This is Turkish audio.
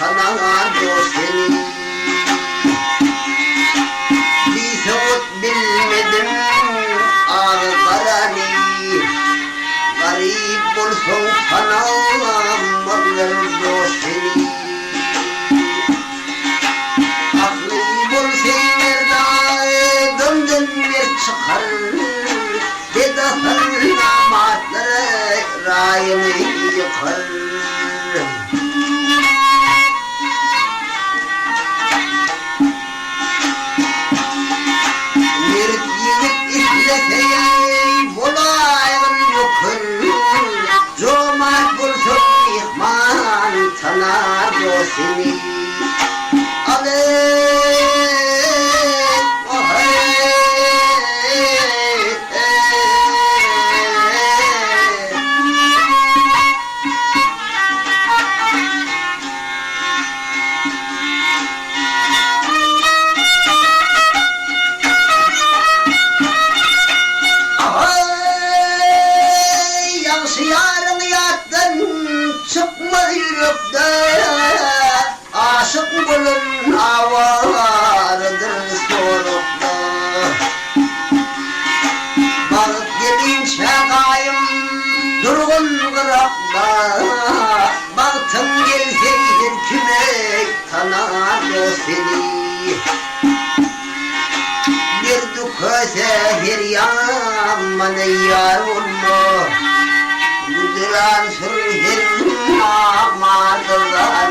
tanıyor seni. Bir söğüt bilmedim ağlarani, garip olsun tanımıyor seni. Aklı bulsaylar da döndürmez çıkar, dedahın namatları rayını yıkar. Mert yiğit işleseyim bulayın yokun, cömert bulsun ihman tanar o seni. Yarın yattın çıkma yürekte, aşık bulun avardır sorukta. Bağıt gelince kayım durgun kırakta, baktın gelse bir kümek tanar o seni. Bir dukase her yamanı yar olma, Güdüran sürgün amardılar